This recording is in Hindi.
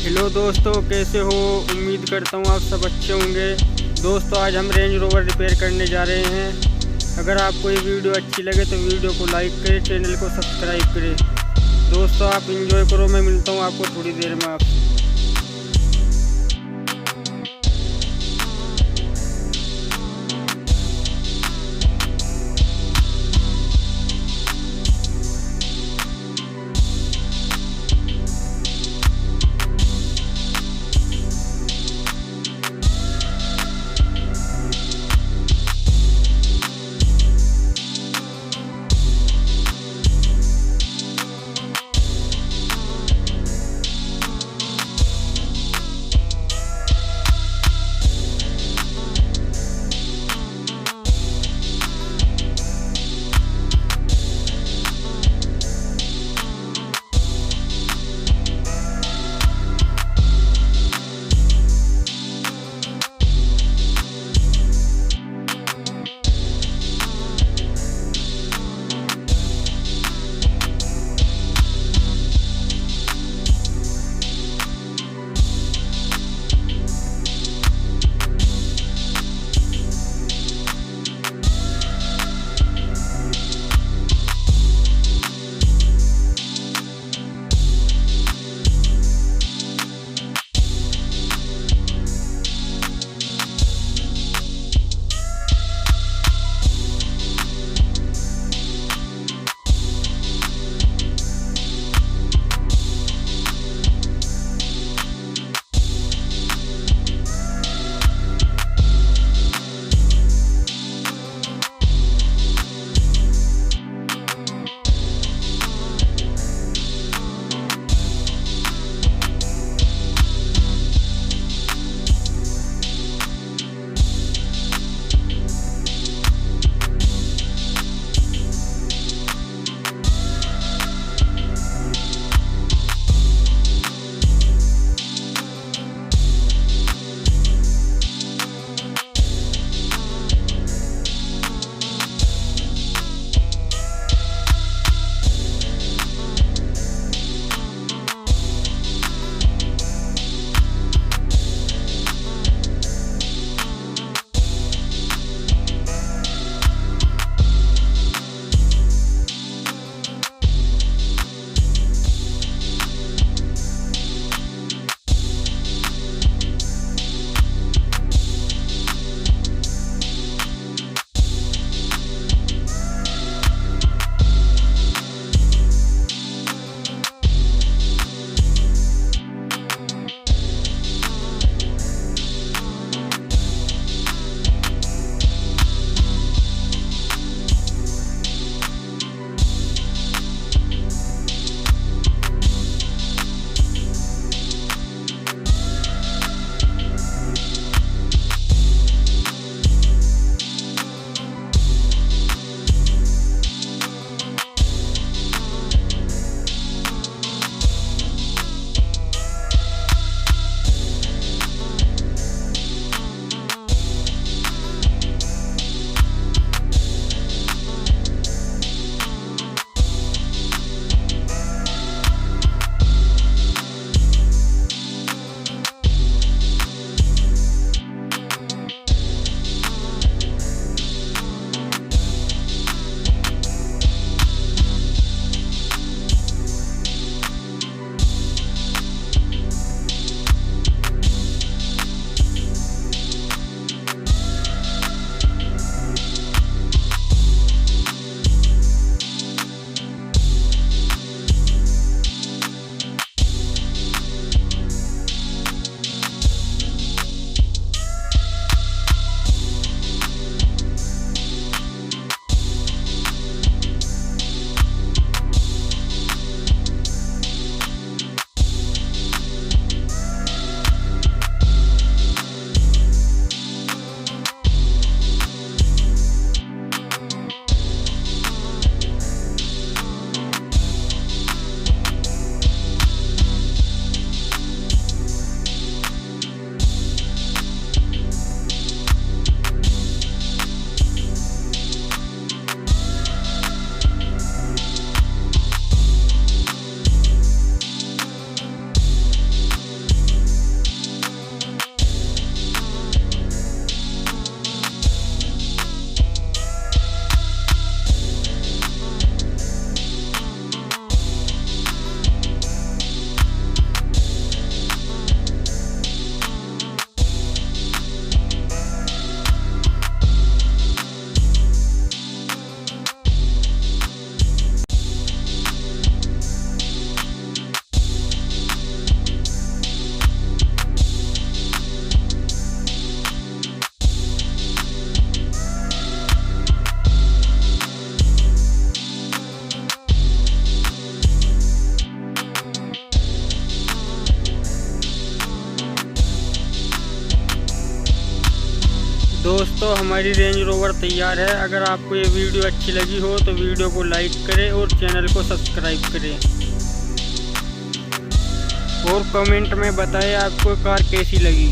हेलो दोस्तों, कैसे हो? उम्मीद करता हूँ आप सब अच्छे होंगे। दोस्तों, आज हम रेंज रोवर रिपेयर करने जा रहे हैं। अगर आपको ये वीडियो अच्छी लगे तो वीडियो को लाइक करें, चैनल को सब्सक्राइब करें। दोस्तों, आप एंजॉय करो। मैं मिलता हूँ आपको थोड़ी देर में आपसे। दोस्तों हमारी रेंज रोवर तैयार है। अगर आपको ये वीडियो अच्छी लगी हो तो वीडियो को लाइक करें और चैनल को सब्सक्राइब करें और कमेंट में बताएं आपको कार कैसी लगी।